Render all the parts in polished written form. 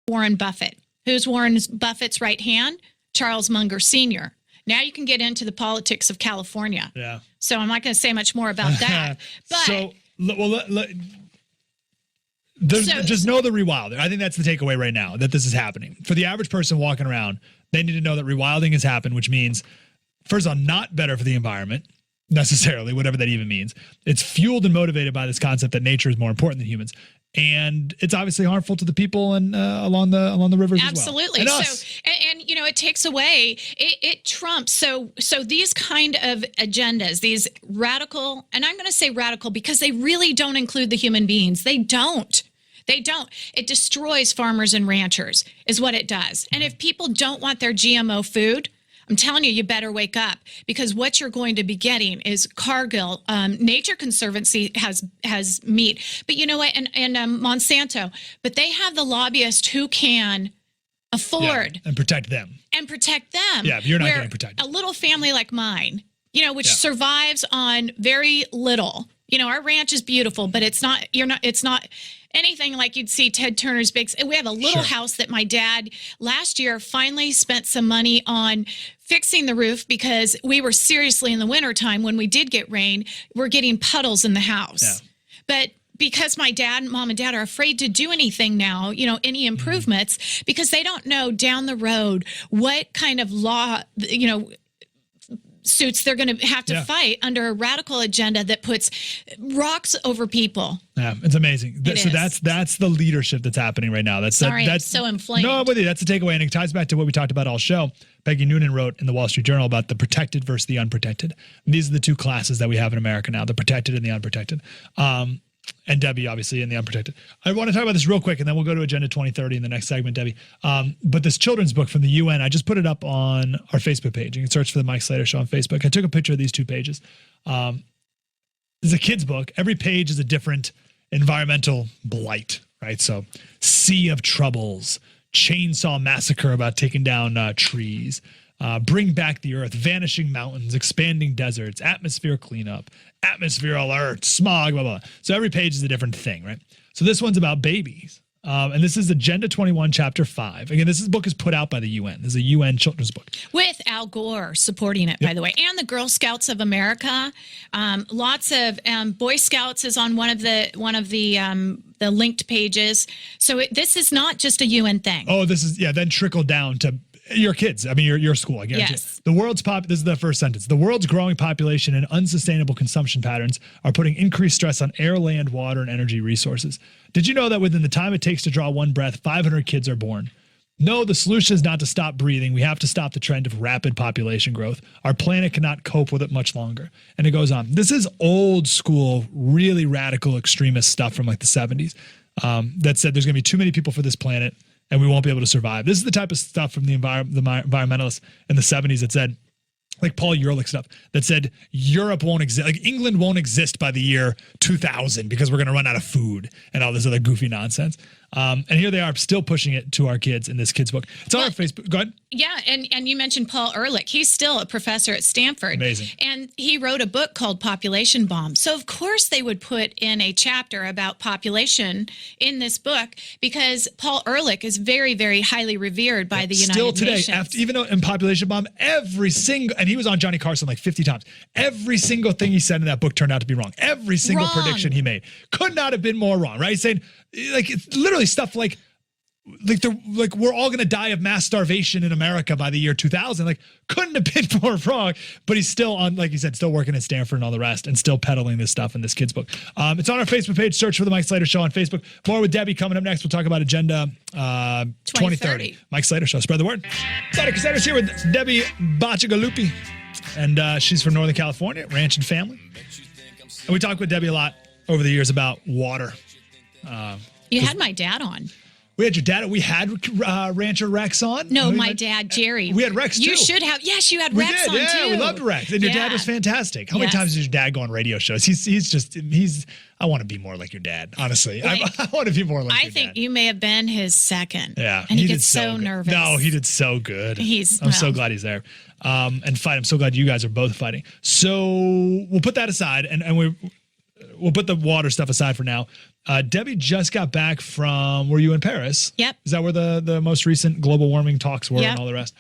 Warren Buffett. Who's Warren Buffett's right hand? Charles Munger Sr. Now you can get into the politics of California. Yeah. So I'm not going to say much more about that. But just know the rewilding. I think that's the takeaway right now, that this is happening. For the average person walking around, they need to know that rewilding has happened, which means, first of all, not better for the environment, necessarily, whatever that even means. It's fueled and motivated by this concept that nature is more important than humans. And it's obviously harmful to the people and along the rivers Absolutely. as well. And us. And you know, it takes away, it trumps. So these kind of agendas, these radical, and I'm going to say radical because they really don't include the human beings. They don't. It destroys farmers and ranchers is what it does. And if people don't want their GMO food, I'm telling you, you better wake up, because what you're going to be getting is Cargill. Nature Conservancy has meat, but you know what? And Monsanto, but they have the lobbyists who can afford and protect them. Yeah, you're not getting protected. A little family like mine, you know, which survives on very little. You know, our ranch is beautiful, but it's not. It's not anything like you'd see Ted Turner's big. We have a little house that my dad last year finally spent some money on fixing the roof, because we were seriously in the wintertime when we did get rain, we're getting puddles in the house. Yeah. But because my mom and dad are afraid to do anything now, you know, any improvements, because they don't know down the road what kind of law, you know, suits they're going to have to fight under a radical agenda that puts rocks over people. Yeah, it's amazing. That's the leadership that's happening right now. That's so inflamed. No, I'm with you. That's the takeaway, and it ties back to what we talked about all show. Peggy Noonan wrote in the Wall Street Journal about the protected versus the unprotected. And these are the two classes that we have in America now: the protected and the unprotected. And Debbie, obviously, in the unprotected. I want to talk about this real quick, and then we'll go to Agenda 2030 in the next segment, Debbie. But this children's book from the UN, I just put it up on our Facebook page. You can search for the Mike Slater Show on Facebook. I took a picture of these two pages. It's a kid's book. Every page is a different environmental blight, right? So, Sea of Troubles, Chainsaw Massacre about taking down trees, Bring Back the Earth, Vanishing Mountains, Expanding Deserts, Atmosphere Cleanup, Atmosphere Alert, Smog, blah, blah. So every page is a different thing, right? So this one's about babies. And this is Agenda 21, Chapter 5. Again, this book is put out by the UN. This is a UN children's book. With Al Gore supporting it, by the way. And the Girl Scouts of America. Lots of Boy Scouts is on one of the linked pages. So this is not just a UN thing. Oh, this is, then trickle down to your kids. I mean, your school, I guarantee. Yes. This is the first sentence. The world's growing population and unsustainable consumption patterns are putting increased stress on air, land, water, and energy resources. Did you know that within the time it takes to draw one breath, 500 kids are born? No, the solution is not to stop breathing. We have to stop the trend of rapid population growth. Our planet cannot cope with it much longer. And it goes on. This is old school, really radical extremist stuff from like the 70s that said there's going to be too many people for this planet and we won't be able to survive. This is the type of stuff from the environmentalists in the 70s that said, like Paul Ehrlich stuff, that said Europe won't exist, like England won't exist by the year 2000 because we're going to run out of food and all this other goofy nonsense. And here they are still pushing it to our kids in this kid's book. It's on our Facebook. Go ahead. Yeah, and you mentioned Paul Ehrlich. He's still a professor at Stanford. Amazing. And he wrote a book called Population Bomb. So, of course, they would put in a chapter about population in this book because Paul Ehrlich is very, very highly revered by the United Nations. Still today, even though in Population Bomb, and he was on Johnny Carson like 50 times. Every single thing he said in that book turned out to be wrong. Every single prediction he made could not have been more wrong, right? He's saying, like, it's literally stuff like we're all going to die of mass starvation in America by the year 2000. Like, couldn't have been more wrong, but he's still on, like you said, still working at Stanford and all the rest and still peddling this stuff in this kid's book. It's on our Facebook page. Search for the Mike Slater Show on Facebook. More with Debbie coming up next. We'll talk about Agenda 2030. Mike Slater Show. Spread the word. Slater Crusaders here with Debbie Bacigalupi. And she's from Northern California, ranch and family. And we talked with Debbie a lot over the years about water. You had my dad on. We had your dad. We had Rancher Rex on. No, my dad, Jerry. We had Rex, too. You should have. Yes, you had Rex on, too. Yeah, we loved Rex. And your dad was fantastic. How many times does your dad go on radio shows? I want to be more like your dad, honestly. I want to be more like your dad. I think you may have been his second. Yeah. And he gets so nervous. No, he did so good. I'm so glad he's there. And fight. I'm so glad you guys are both fighting. So we'll put that aside, and we'll put the water stuff aside for now. Debbie just got back from, were you in Paris? Yep. Is that where the most recent global warming talks were Yep. and all the rest?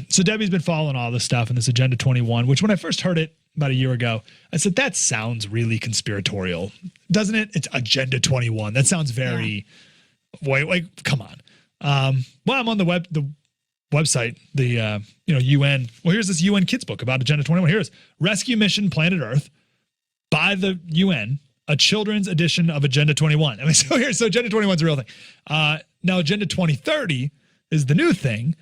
So Debbie's been following all this stuff and this Agenda 21, which when I first heard it about a year ago, I said, that sounds really conspiratorial, doesn't it? It's Agenda 21. That sounds very, wait, come on. Well, I'm on the website, the UN. Well, here's this UN Kids book about Agenda 21. Here's Rescue Mission Planet Earth by the UN, a children's edition of Agenda 21. I mean, so Agenda 21 is a real thing. Now, Agenda 2030 is the new thing.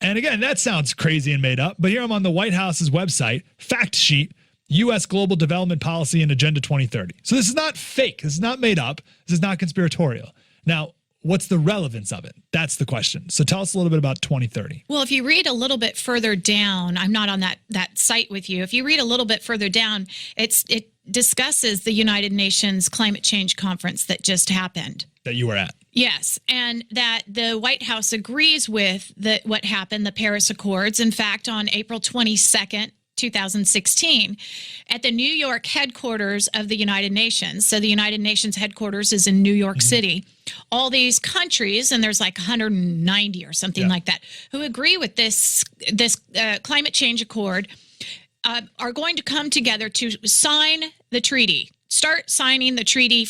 And again, that sounds crazy and made up. But here I'm on the White House's website, fact sheet, U.S. Global Development Policy and Agenda 2030. So this is not fake. This is not made up. This is not conspiratorial. Now, what's the relevance of it? That's the question. So tell us a little bit about 2030. Well, if you read a little bit further down, I'm not on that site with you. If you read a little bit further down, it discusses the United Nations Climate Change Conference that just happened. That you were at. Yes, and that the White House agrees with what happened, the Paris Accords. In fact, on April 22nd, 2016, at the New York headquarters of the United Nations. So the United Nations headquarters is in New York City. All these countries, and there's like 190 or something like that, who agree with this climate change accord, are going to come together to sign the treaty. Start signing the treaty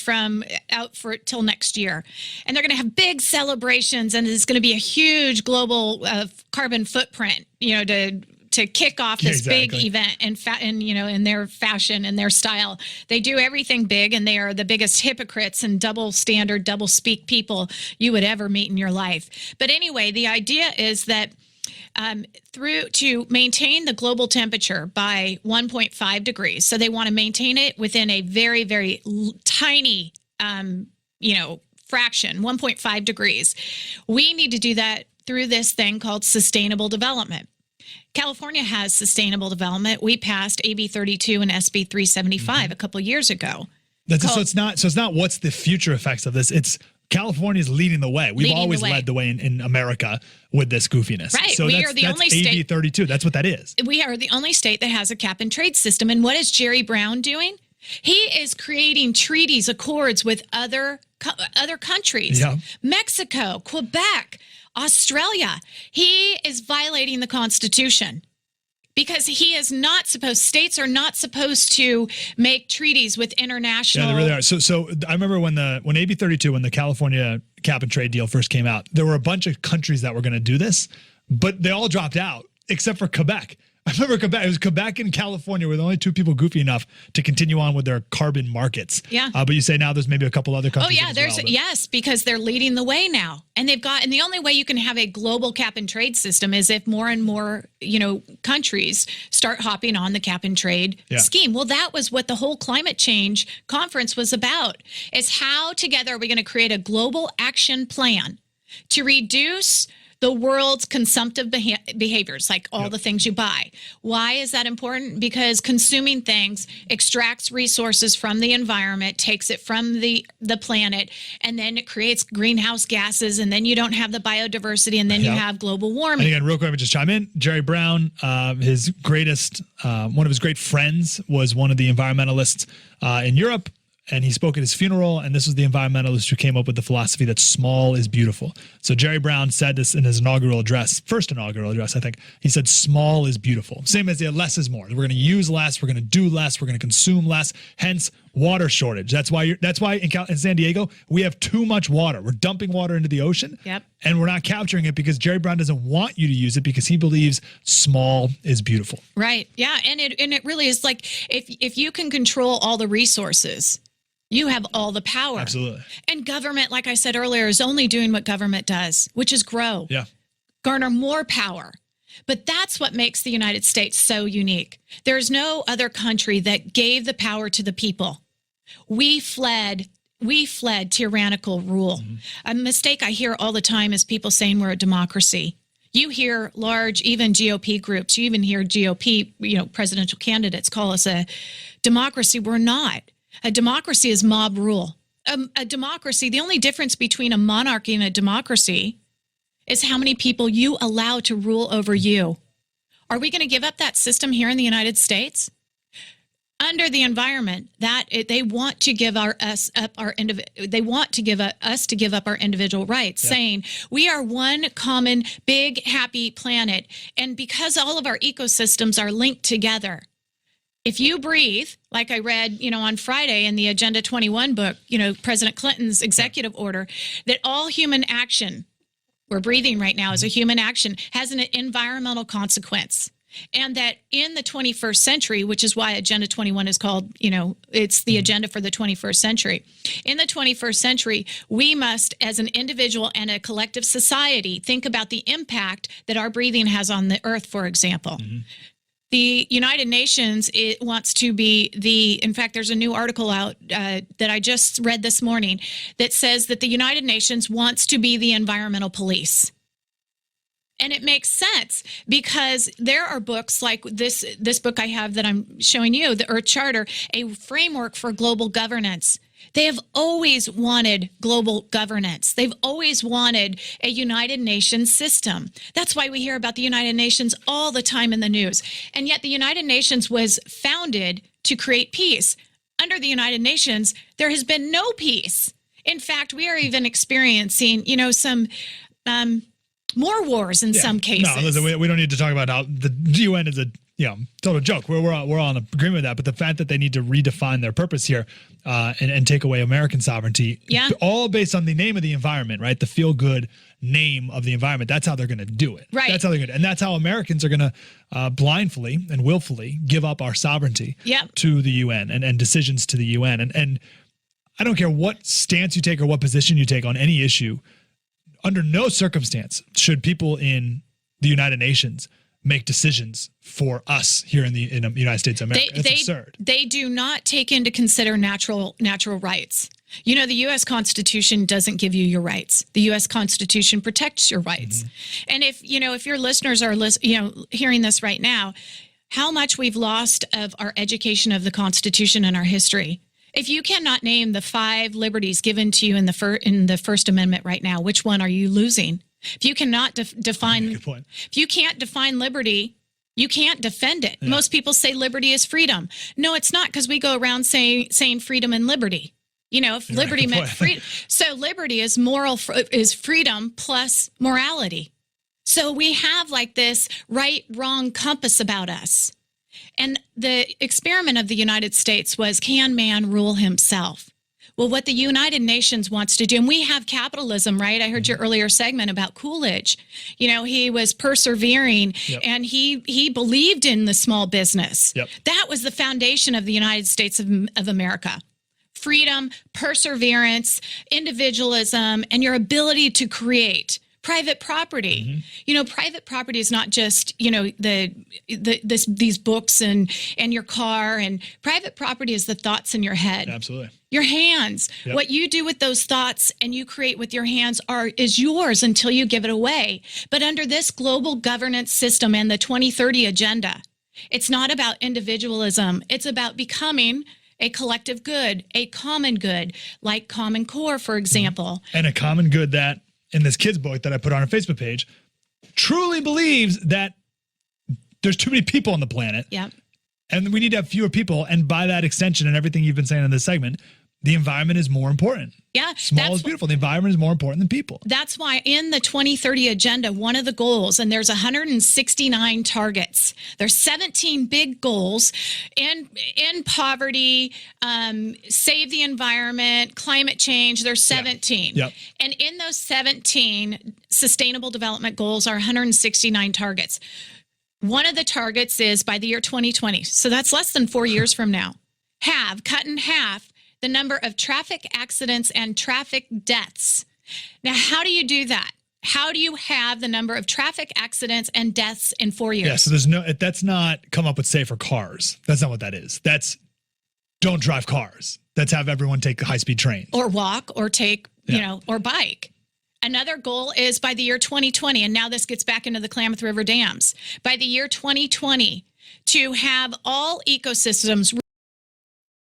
till next year. And they're going to have big celebrations, and it's going to be a huge global carbon footprint, to kick off this big event in their fashion and their style. They do everything big, and they are the biggest hypocrites and double standard, double speak people you would ever meet in your life. But anyway, the idea is that to maintain the global temperature by 1.5 degrees. So they want to maintain it within a very, very tiny, fraction, 1.5 degrees. We need to do that through this thing called sustainable development. California has sustainable development. We passed AB 32 and SB 375 a couple years ago. So it's not what's the future effects of this. It's California's leading the way. We've always led the way in America with this goofiness. Right. So We are the only state. AB 32. That's what that is. We are the only state that has a cap and trade system. And what is Jerry Brown doing? He is creating treaties, accords with other countries. Yeah. Mexico, Quebec, Australia. He is violating the Constitution. Because states are not supposed to make treaties with international. Yeah, they really are. So I remember when AB 32, when the California cap and trade deal first came out, there were a bunch of countries that were going to do this, but they all dropped out except for Quebec. I remember Quebec. It was Quebec and California were the only two people goofy enough to continue on with their carbon markets. Yeah. But you say now there's maybe a couple other countries. Oh yeah, yes, because they're leading the way now, and and the only way you can have a global cap and trade system is if more and more countries start hopping on the cap and trade scheme. Well, that was what the whole climate change conference was about. Is how together are we going to create a global action plan to reduce the world's consumptive behaviors, like all the things you buy. Why is that important? Because consuming things extracts resources from the environment, takes it from the planet, and then it creates greenhouse gases, and then you don't have the biodiversity, and then you have global warming. And again, real quick, let me just chime in. Jerry Brown, one of his great friends was one of the environmentalists in Europe. And he spoke at his funeral, and this was the environmentalist who came up with the philosophy that small is beautiful. So Jerry Brown said this in his first inaugural address, I think. He said, small is beautiful. Same as the less is more. We're going to use less, we're going to do less, we're going to consume less, hence water shortage. That's why in San Diego, we have too much water. We're dumping water into the ocean, and we're not capturing it because Jerry Brown doesn't want you to use it because he believes small is beautiful. Right, yeah, and it really is like if you can control all the resources, you have all the power. Absolutely. And government, like I said earlier, is only doing what government does, which is grow. Yeah. Garner more power. But that's what makes the United States so unique. There's no other country that gave the power to the people. We fled tyrannical rule. A mistake I hear all the time is people saying we're a democracy. You hear large, even GOP groups, you even hear GOP, presidential candidates call us a democracy. We're not. A democracy is mob rule. A democracy, the only difference between a monarchy and a democracy is how many people you allow to rule over you. Are we going to give up that system here in the United States? under the environment they want to give us to give up our individual rights, saying we are one common big happy planet, and because all of our ecosystems are linked together. If you breathe, like I read, on Friday in the Agenda 21 book, President Clinton's executive order, that all human action, we're breathing right now, as a human action, has an environmental consequence. And that in the 21st century, which is why Agenda 21 is called, it's the agenda for the 21st century. In the 21st century, we must, as an individual and a collective society, think about the impact that our breathing has on the earth, for example. The United Nations, it wants to be in fact, there's a new article out that I just read this morning that says that the United Nations wants to be the environmental police. And it makes sense because there are books like this book I have that I'm showing you, the Earth Charter, a framework for global governance. They have always wanted global governance. They've always wanted a United Nations system. That's why we hear about the United Nations all the time in the news. And yet the United Nations was founded to create peace. Under the United Nations, there has been no peace. In fact, we are even experiencing, some more wars in some cases. No, listen, we don't need to talk about how the UN is a total joke. We're all in agreement with that. But the fact that they need to redefine their purpose here and take away American sovereignty, all based on the name of the environment, right? The feel-good name of the environment. That's how they're going to do it. Right. That's how they're going to, and that's how Americans are going to blindly and willfully give up our sovereignty to the UN and decisions to the UN. And I don't care what stance you take or what position you take on any issue. Under no circumstance should people in the United Nations make decisions for us here in the United States of America. It's absurd. They do not take into consider natural rights. The U.S. Constitution doesn't give you your rights. The U.S. Constitution protects your rights. And if your listeners are hearing this right now, how much we've lost of our education of the Constitution and our history. If you cannot name the 5 liberties given to you in the First Amendment right now, which one are you losing? If you cannot define, if you can't define liberty, you can't defend it. Most people say liberty is freedom. No, it's not, because we go around saying freedom and liberty. If liberty meant freedom, so liberty is freedom plus morality. So we have like this right-wrong compass about us. And the experiment of the United States was, can man rule himself? Well, what the United Nations wants to do, and we have capitalism, right? I heard your earlier segment about Coolidge. He was persevering and he believed in the small business. That was the foundation of the United States of America. Freedom, perseverance, individualism, and your ability to create. Private property. Private property is not just, these books and your car. And private property is the thoughts in your head. Absolutely. Your hands. What you do with those thoughts and you create with your hands is yours until you give it away. But under this global governance system and the 2030 agenda, it's not about individualism. It's about becoming a collective good, a common good, like Common Core, for example. And a common good that, in this kid's book that I put on our Facebook page, truly believes that there's too many people on the planet. And we need to have fewer people. And by that extension and everything you've been saying in this segment, the environment is more important. Small is beautiful. The environment is more important than people. That's why in the 2030 agenda, one of the goals, and there's 169 targets. There's 17 big goals in poverty, save the environment, climate change. There's 17. And in those 17 sustainable development goals are 169 targets. One of the targets is by the year 2020. So that's less than 4 years from now. Cut in half the number of traffic accidents and traffic deaths. Now, how do you do that? How do you have the number of traffic accidents and deaths in 4 years? So that's not come up with safer cars. That's not what that is. That's don't drive cars. That's have everyone take high-speed trains. Or walk or take, or bike. Another goal is by the year 2020, and now this gets back into the Klamath River dams. By the year 2020, to have all ecosystems